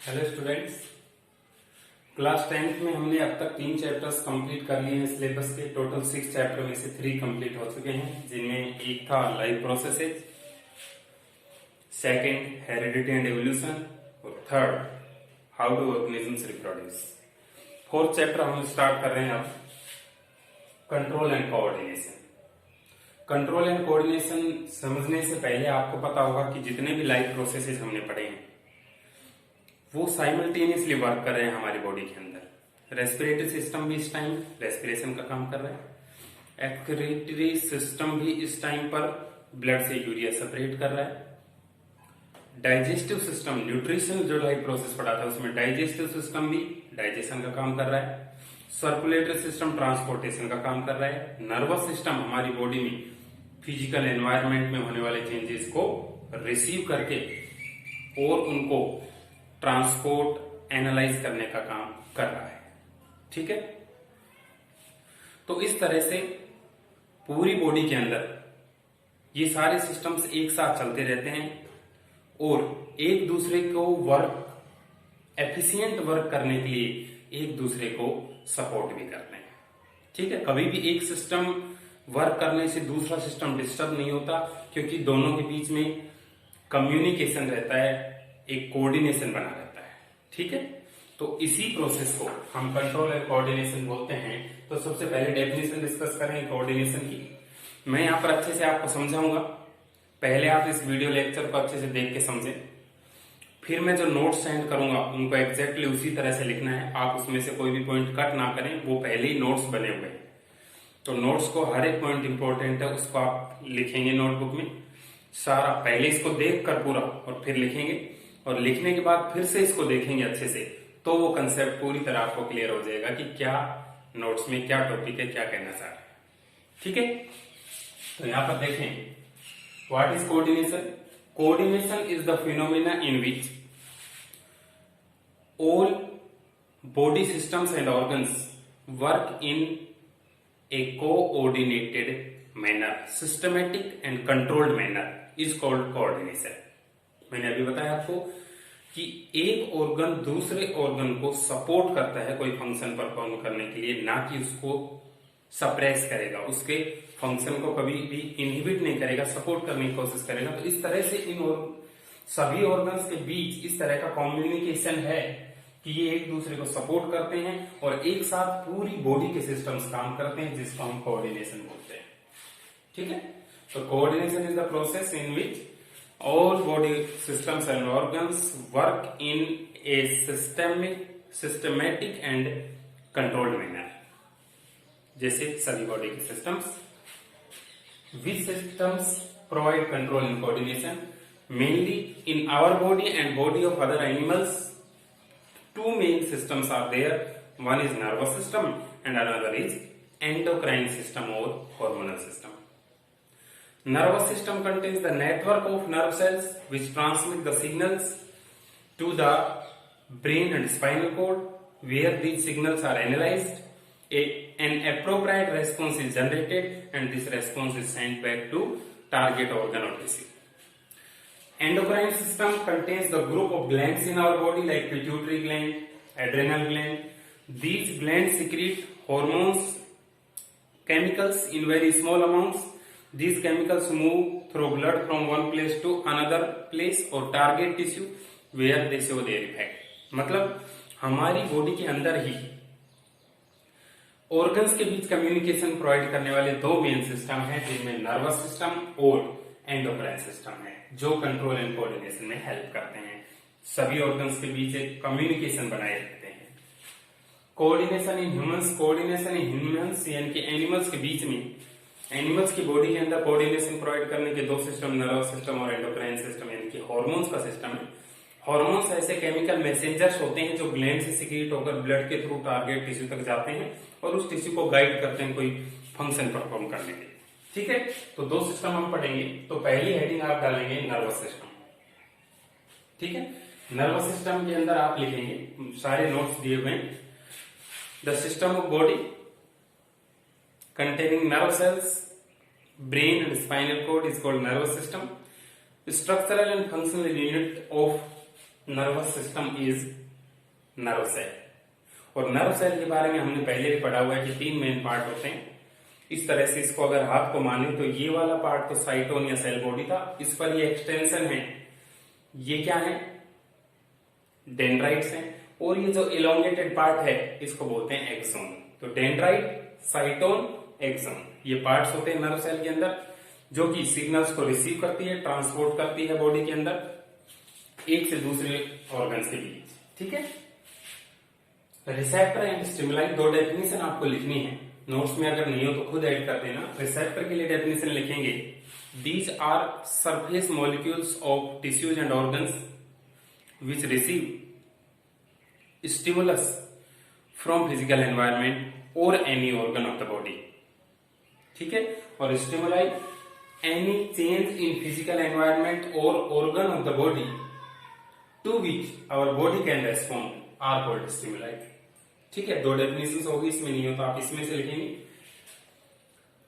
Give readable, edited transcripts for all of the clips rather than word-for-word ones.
Hello students, class 10th में हमने अब तक 3 चैप्टर्स कंप्लीट कर लिए हैं सिलेबस के। टोटल 6 चैप्टर में से 3 कंप्लीट हो चुके हैं, जिनमें एक था life processes, second heredity and evolution और third how do organisms reproduce. Fourth chapter हम स्टार्ट कर रहे हैं अब, control and coordination. Control and coordination समझने से पहले आपको पता होगा कि जितने भी लाइफ प्रोसेसेस हमने पढ़े हैं वो साइमल्टेनियसली वर्क कर रहे हैं हमारी बॉडी के अंदर। रेस्पिरेटरी सिस्टम भी इस टाइम रेस्पिरेशन का काम कर रहा है, एक्सक्रीटरी सिस्टम भी इस टाइम पर ब्लड से यूरिया सेपरेट कर रहा है, डाइजेस्टिव सिस्टम, न्यूट्रिशन जो लाइफ प्रोसेस पढ़ा था उसमें डाइजेस्टिव सिस्टम भी डाइजेशन का काम कर रहा है, सर्कुलेटरी सिस्टम ट्रांसपोर्टेशन का काम कर रहा है, नर्वस सिस्टम हमारी बॉडी में फिजिकल एनवायरनमेंट में होने वाले चेंजेस को रिसीव करके और उनको ट्रांसपोर्ट एनालाइज करने का काम कर रहा है। ठीक है, तो इस तरह से पूरी बॉडी के अंदर ये सारे सिस्टम्स एक साथ चलते रहते हैं और एक दूसरे को एफिशिएंट वर्क करने के लिए एक दूसरे को सपोर्ट भी करते हैं। ठीक है, कभी भी एक सिस्टम वर्क करने से दूसरा सिस्टम डिस्टर्ब नहीं होता, क्योंकि दोनों के बीच में कम्युनिकेशन रहता है, एक कोऑर्डिनेशन बना रहता है। ठीक है, तो इसी प्रोसेस को हम कंट्रोल एंड कोऑर्डिनेशन बोलते हैं। तो सबसे पहले डेफिनेशन डिस्कस करें कोऑर्डिनेशन की। मैं यहाँ पर अच्छे से आपको समझाऊंगा, पहले आप इस वीडियो लेक्चर को अच्छे से देख के समझें, फिर मैं जो नोट्स सेंड करूंगा उनको एग्जैक्टली उसी तरह से लिखना है। आप उसमें से कोई भी पॉइंट कट ना करें, वो पहले ही नोट्स बने हुए हैं। तो नोट्स को हर एक पॉइंट इंपॉर्टेंट है, उसको आप लिखेंगे नोटबुक में सारा, पहले इसको देख कर पूरा और फिर लिखेंगे, और लिखने के बाद फिर से इसको देखेंगे अच्छे से, तो वो कंसेप्ट पूरी तरह आपको क्लियर हो जाएगा कि क्या नोट्स में क्या टॉपिक है, क्या कहना चाह रहे हैं। ठीक है, तो यहां पर देखें, what is coordination. Coordination is the phenomena in which all body systems and organs work in a coordinated manner, systematic and controlled manner is called coordination। मैंने अभी बताया आपको कि एक ऑर्गन दूसरे ऑर्गन को सपोर्ट करता है कोई फंक्शन परफॉर्म करने के लिए, ना कि उसको सप्रेस करेगा, उसके फंक्शन को कभी भी इनहिबिट नहीं करेगा, सपोर्ट करने की कोशिश करेगा। तो इस तरह से इन सभी ऑर्गन्स के बीच इस तरह का कम्युनिकेशन है कि ये एक दूसरे को सपोर्ट करते हैं और एक साथ पूरी बॉडी के सिस्टम्स काम करते हैं, जिसको हम कोऑर्डिनेशन बोलते हैं। ठीक है, तो coordination is the process in which all body systems and organs work in a systematic and controlled manner. जैसे सभी बॉडी के systems, which systems provide control and coordination mainly in our body and body of other animals. Two main systems are there. One is nervous system and another is endocrine system or hormonal system. Nervous system contains the network of nerve cells which transmit the signals to the brain and spinal cord, where these signals are analyzed. An appropriate response is generated and this response is sent back to target organ or tissue. Endocrine system contains the group of glands in our body like pituitary gland, adrenal gland. These glands secrete hormones, chemicals in very small amounts. These chemicals move through blood from one place to another place or target tissue where they show their effect. मतलब हमारी body के अंदर ही organs के बीच communication provide करने वाले दो main system हैं, जिनमें नर्वस सिस्टम और एंडोक्राइन सिस्टम है, जो कंट्रोल एंड कोऑर्डिनेशन में हेल्प करते हैं। सभी ऑर्गन्स के बीच एक कम्युनिकेशन बनाए रखते हैं। Coordination in humans, coordination in humans यानी कि एनिमल्स के बीच में, एनिमल्स की बॉडी के अंदर कोऑर्डिनेशन प्रोवाइड करने के दो सिस्टम, नर्वस सिस्टम और एंडोक्राइन सिस्टम यानी कि हार्मोन्स का सिस्टम है। हार्मोन्स ऐसे केमिकल मैसेंजर्स होते हैं जो ग्लैंड से सिक्रीट होकर ब्लड के थ्रू टारगेट टिश्यू तक जाते हैं और उस टिश्यू को गाइड करते हैं कोई फंक्शन परफॉर्म करने के लिए। ठीक है, तो दो सिस्टम हम पढ़ेंगे। तो पहली हेडिंग आप डालेंगे नर्वस सिस्टम। ठीक है, नर्वस सिस्टम के अंदर आप लिखेंगे, सारे नोट्स दिए हुए हैं, the system of body containing nerve cells, brain and spinal cord is called nervous system. Structural and functional unit of nervous system is nerve cell. और नर्व सेल के बारे में हमने पहले भी पढ़ा हुआ है कि 3 मेन पार्ट होते हैं। इस तरह से इसको अगर हाथ को माने तो ये वाला पार्ट तो साइटोन या सेल बॉडी था, इस पर ये एक्सटेंशन है, ये क्या है, डेंड्राइट्स हैं, और ये जो इलोंगेटेड पार्ट है इसको बोलते हैं एक्सोन। तो डेंड्राइट, साइटोन, एक्सोन, ये पार्ट्स होते हैं नर्व सेल के अंदर, जो कि सिग्नल्स को रिसीव करती है, ट्रांसपोर्ट करती है बॉडी के अंदर एक से दूसरे ऑर्गन्स के बीच। ठीक है, रिसेप्टर एंड स्टिमुलाई, 2 डेफिनेशन आपको लिखनी है, नोट्स में अगर नहीं हो तो खुद ऐड कर देना। रिसेप्टर के लिए डेफिनेशन लिखेंगे, these are surface molecules of tissues and organs which receive stimulus from physical environment और any organ of the body. ठीक है, और stimuli any change in physical environment और organ of the body to which our body can respond are called stimuli. ठीक है, 2 definitions होगी, इसमें नहीं हो तो आप इसमें से लिखेंगे।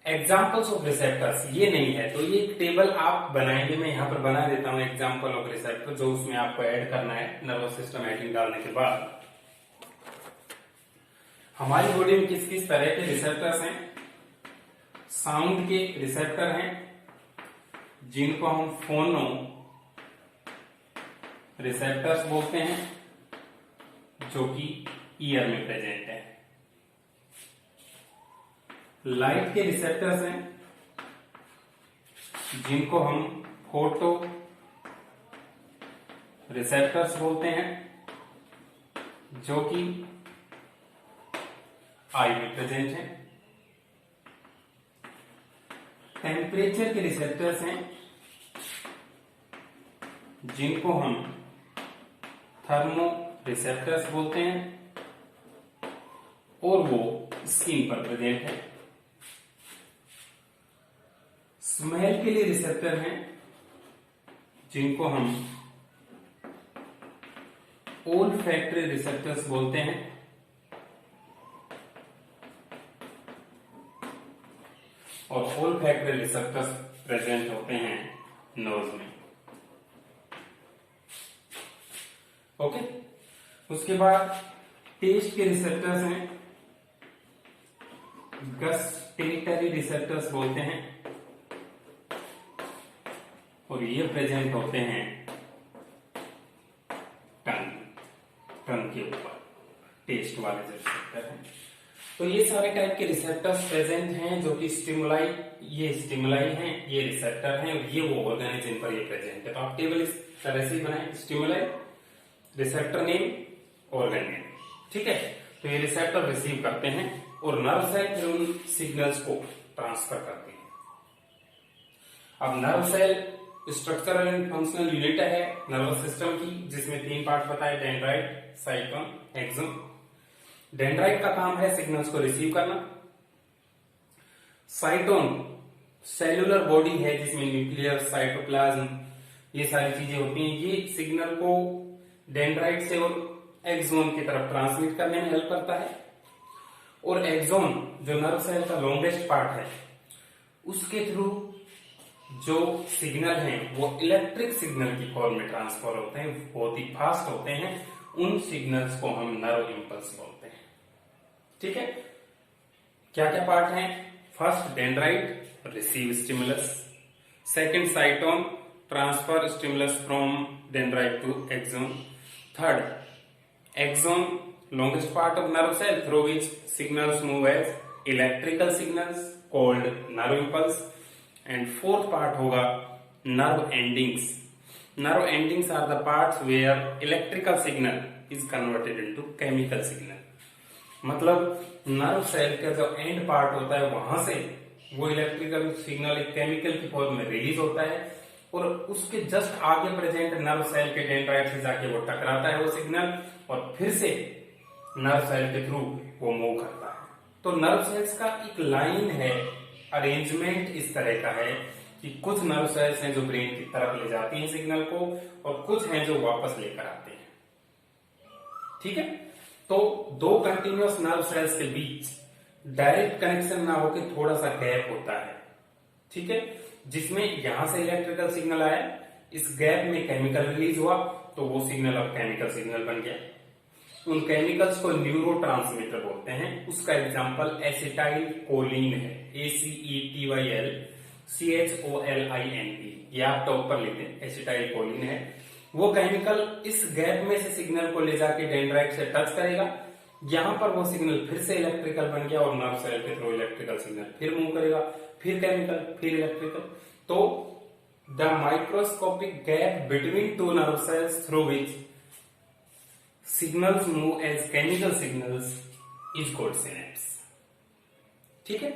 एग्जाम्पल्स ऑफ रिसेप्टर्स, ये नहीं है तो ये टेबल आप बनाएंगे, मैं यहां पर बना देता हूं एग्जाम्पल ऑफ रिसेप्टर, जो उसमें आपको ऐड करना है नर्वस सिस्टम हेडिंग डालने के बाद। हमारी बॉडी में किस किस तरह के रिसेप्टर्स हैं? साउंड के रिसेप्टर हैं, जिनको हम फोनो रिसेप्टर्स बोलते हैं, जो कि ईयर में प्रेजेंट है। लाइट के रिसेप्टर्स हैं, जिनको हम फोटो रिसेप्टर्स बोलते हैं, जो कि आई में प्रेजेंट है। टेम्परेचर के रिसेप्टर्स हैं, जिनको हम थर्मो रिसेप्टर्स बोलते हैं, और वो स्किन पर प्रेजेंट है। स्मेल के लिए रिसेप्टर हैं, जिनको हम ओल्फैक्टरी रिसेप्टर्स बोलते हैं, और ओल्फैक्टरी रिसेप्टर्स प्रेजेंट होते हैं नोज में। ओके, उसके बाद टेस्ट के रिसेप्टर्स हैं, गस्टेटरी रिसेप्टर्स बोलते हैं, और ये प्रेजेंट होते हैं टंग के ऊपर, टेस्ट वाले जो रिसेप्टर हैं। तो ये सारे टाइप के रिसेप्टर्स प्रेजेंट हैं, जो कि स्टिमुलाई, ये स्टिमुलाई हैं, ये रिसेप्टर हैं, और ये वो ऑर्गन है जिन पर ये प्रेजेंट है। तो आप टेबल इस तरह से बनाए, stimuli, receptor name, organ name. ठीक है, तो ये रिसेप्टर रिसीव करते हैं और नर्व सेल फिर उन सिग्नल्स को ट्रांसफर करते हैं। अब nerve cell structural and functional unit है नर्वस सिस्टम की, जिसमें 3 पार्ट बताए, डेंड्राइट, साइटोन, एक्सोन। डेंड्राइट का काम है सिग्नल्स को रिसीव करना। साइटोन सेलुलर बॉडी है, जिसमें न्यूक्लियर, साइटोप्लाज्म, ये सारी चीजें होती हैं। ये सिग्नल को डेंड्राइट से और एक्सोन की तरफ ट्रांसमिट करने में हेल्प करता है। और एक्सोन जो नर्व सेल का लॉन्गेस्ट पार्ट है, उसके थ्रू जो सिग्नल हैं वो इलेक्ट्रिक सिग्नल की फॉर्म में ट्रांसफर होते हैं, बहुत ही फास्ट होते हैं। उन सिग्नल्स को हम नर्व इंपल्स बोलते हैं। ठीक है, क्या क्या पार्ट हैं? First dendrite, receive stimulus. Second cyton, transfer stimulus from dendrite to axon. Third axon, longest part of nerve cell through which signals move as electrical signals called nerve impulse. And fourth part होगा nerve endings. Nerve endings are the parts where electrical signal is converted into chemical signal. मतलब nerve cell का जो and part होता है वहां से वो electrical signal एक केमिकल की फॉर्म में रिलीज होता है और उसके जस्ट आगे प्रेजेंट नर्व सेल के डेंड्राइट से जाके वो टकराता है वो सिग्नल और फिर से नर्व सेल के थ्रू वो मूव करता है। तो नर्व सेल्स का एक लाइन है, अरेंजमेंट इस तरह का है कि कुछ नर्व सेल्स हैं जो ब्रेन की तरफ ले जाती हैं सिग्नल को और कुछ हैं जो वापस लेकर आते हैं। ठीक है, तो दो कंटिन्यूअस नर्व सेल्स के बीच डायरेक्ट कनेक्शन ना होकर थोड़ा सा गैप होता है। ठीक है, जिसमें यहां से इलेक्ट्रिकल सिग्नल आया, इस गैप में केमिकल रिलीज हुआ तो वो सिग्नल अब केमिकल सिग्नल बन गया। उन केमिकल्स को न्यूरोट्रांसमीटर बोलते हैं। उसका एग्जांपल एसिटाइल कोलिन है, ACETYLCHOLINE, ये आप टॉप पर लिख दें, एसिटाइल कोलिन है। वो केमिकल इस गैप में से सिग्नल को ले जाके डेंड्राइट से टच करेगा, यहां पर वो सिग्नल फिर से इलेक्ट्रिकल बन गया और नर्व सेल के थ्रू इलेक्ट्रिकल सिग्नल फिर मूव करेगा, फिर केमिकल, फिर इलेक्ट्रिकल। तो the microscopic gap between two nerve cells through which signals move as chemical signals is called synapse. ठीक है,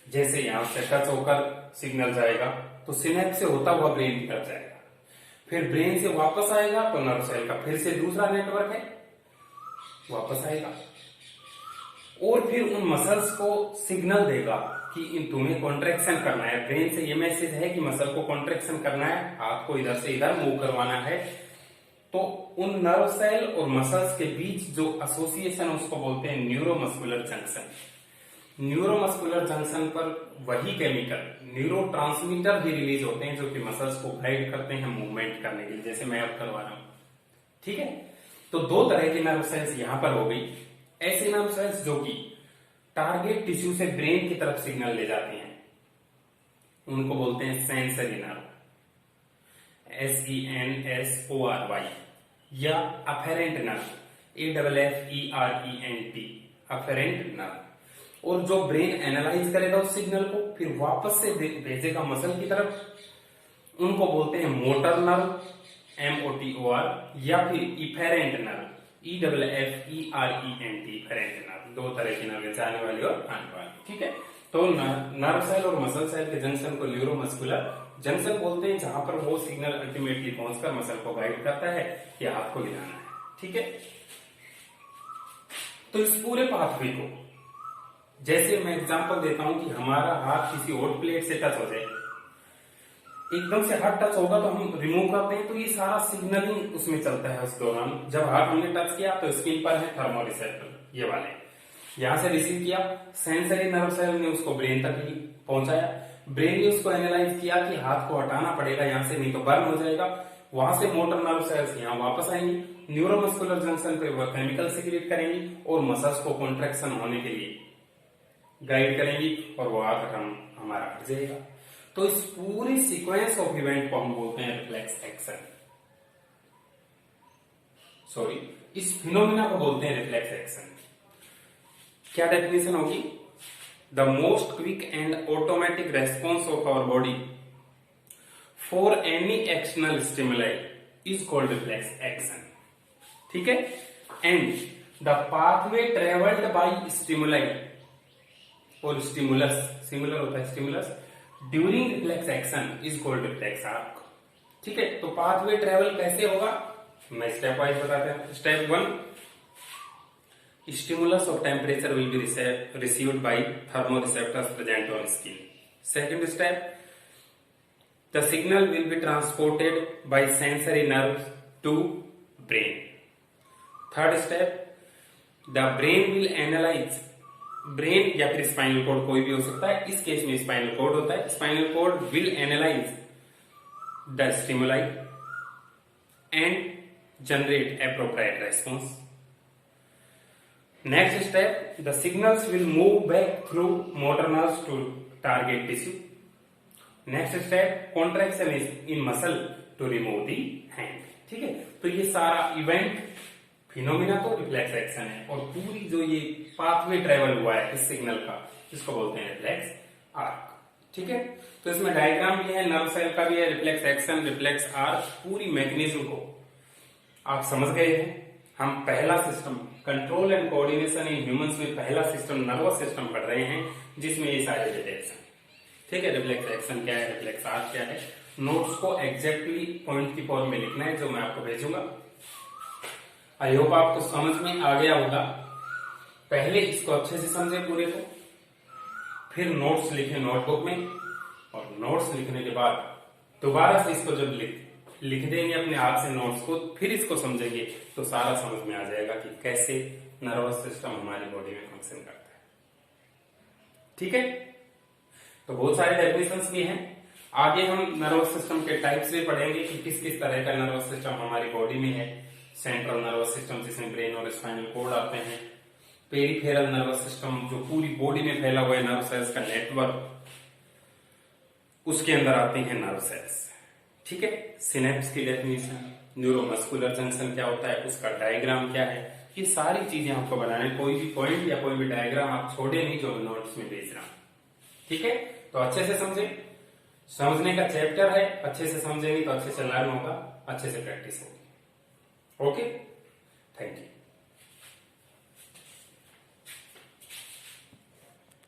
जैसे यहां से टच होकर सिग्नल जाएगा तो सिनेप्स से होता हुआ ब्रेन की तरफ जाएगा, फिर ब्रेन से वापस आएगा तो नर्व सेल का फिर से दूसरा नेटवर्क है, वापस आएगा और फिर उन मसल्स को सिग्नल देगा कि इन तुम्हें कॉन्ट्रैक्शन करना है। ब्रेन से ये मैसेज है कि मसल को कॉन्ट्रैक्शन करना है, हाथ को इधर से इधर मूव करवाना है। तो उन नर्व सेल और मसल्स के बीच जो एसोसिएशन उसको बोलते हैं न्यूरोमस्कुलर जंक्शन। न्यूरोमस्कुलर जंक्शन पर वही केमिकल न्यूरोट्रांसमीटर भी रिलीज होते हैं जो कि मसल्स को गाइड करते हैं मूवमेंट करने के लिए, जैसे मैं अब करवा रहा हूं। ठीक है, तो दो तरह की नर्व सेल्स यहां पर हो गई। ऐसे नर्व सेल्स जो कि टारगेट टिश्यू से ब्रेन की तरफ सिग्नल ले जाते हैं, उनको बोलते हैं सेंसरी नर्व, SENSORY, या afferent nerve, AFFERENT, afferent nerve. और जो ब्रेन एनालाइज करेगा उस सिग्नल को फिर वापस से भेजेगा मसल की तरफ, उनको बोलते हैं मोटर नर्व, MOTOR, या फिर efferent nerve, EFFERENT, efferent nerve. दो तरह की नर्व, जाने वाली और आने वाली। ठीक है, तो नर्व सेल और मसल सेल के जंक्शन को न्यूरोमस्कुलर जंक्शन बोलते हैं, जहां पर वो सिग्नल अल्टीमेटली पहुंचकर मसल को गाइड करता है कि हाथ को हिलाना है। ठीक है, तो इस पूरे पाथवे को, जैसे मैं एग्जांपल देता हूं कि हमारा हाथ किसी हॉट प्लेट से टच हो जाए, एकदम से हाथ टच होगा तो हम रिमूव करते हैं, तो ये सारा सिग्नलिंग उसमें चलता है उस दौरान। जब हाथ हमने टच किया तो स्किन पर है थर्मोरिसेप्टर, ये वाले, यहां से रिसीव किया, सेंसरी नर्व सेल ने उसको ब्रेन तक ही पहुंचाया, ब्रेन ने उसको एनालाइज किया कि हाथ को हटाना पड़ेगा यहां से, नहीं तो बर्न हो जाएगा। वहां से मोटर नर्व सेल्स यहाँ वापस आएंगी, न्यूरोमस्कुलर जंक्शन पे वह केमिकल सिक्रेट करेंगी और मसल्स को कॉन्ट्रैक्शन होने के लिए गाइड करेंगी और वो हाथ हमारा हट जाएगा। तो इस पूरे सीक्वेंस ऑफ इवेंट को हम बोलते हैं रिफ्लेक्स एक्शन। सॉरी, इस फिनोमिना को बोलते हैं रिफ्लेक्स एक्शन। क्या डेफिनेशन होगी? The most quick and automatic response of our body for any external stimuli is called reflex action. ठीक है, and the pathway travelled by stimuli और स्टिमुलस, सिमिलर होता है stimulus, during reflex action is called reflex arc. ठीक है, तो pathway travel कैसे होगा मैं स्टेप वाइज बताते हैं। Step 1, stimulus of temperature will be received by thermoreceptors present on skin. Second step, the signal will be transported by sensory nerves to brain. Third step, the brain will analyze, brain या फिर spinal cord कोई भी हो सकता है, इस case में spinal cord होता है, spinal cord will analyze the stimuli and generate appropriate response. Next step, the signals will move back through motor nerves to target tissue. Next step, contraction is in muscle to remove the hand. ठीक है, तो ये सारा event phenomena तो reflex action है, और पूरी जो ये पाथवे ट्रेवल हुआ है इस सिग्नल का, इसको बोलते हैं रिफ्लेक्स आर्क। ठीक है, तो इसमें डायग्राम भी है, नर्व सेल का भी है, रिफ्लेक्स एक्शन, रिफ्लेक्स आर्क, पूरी मैकेनिज्म को आप समझ गए हैं। हम पहला system control and coordination in humans में पहला सिस्टम नर्वस सिस्टम पढ़ रहे हैं, जिसमें ये सारे डिटेल्स हैं। ठीक है, रिफ्लेक्स एक्शन क्या है, रिफ्लेक्स आर्क क्या है, नोट्स को एग्जैक्टली पॉइंट की फॉर्म में लिखना है जो मैं आपको भेजूंगा। आई होप आपको समझ में आ गया होगा। पहले इसको अच्छे से समझे पूरे को, फिर नोट्स लिखे नोटबुक में, और नोट्स लिखने के बाद दोबारा से इसको जब लिख देंगे अपने हाथ से नोट्स को, फिर इसको समझेंगे तो सारा समझ में आ जाएगा कि कैसे नर्वस सिस्टम हमारी बॉडी में फंक्शन करता है। ठीक है, तो बहुत सारे डेफिनेशंस भी हैं, आगे हम नर्वस सिस्टम के टाइप्स भी पढ़ेंगे कि किस किस तरह का नर्वस सिस्टम हमारी बॉडी में है। सेंट्रल नर्वस सिस्टम जिसमें ब्रेन और स्पाइनल कोड आते हैं, पेरिफेरल नर्वस सिस्टम जो पूरी बॉडी में फैला हुआ है नर्व सेल्स का नेटवर्क, उसके अंदर आती हैं नर्व सेल्स। ठीक है, सिनेप्स की डेफिनेशन, न्यूरोमस्कुलर जंक्शन क्या होता है, उसका डायग्राम क्या है, ये सारी चीजें आपको बनाने, कोई भी पॉइंट या कोई भी डायग्राम आप छोड़े नहीं जो मैं नोट्स में भेज रहा हूं। ठीक है, तो अच्छे से समझे, समझने का चैप्टर है, अच्छे से समझेंगे तो अच्छे से लर्न होगा, अच्छे से प्रैक्टिस होगी। Okay, thank you.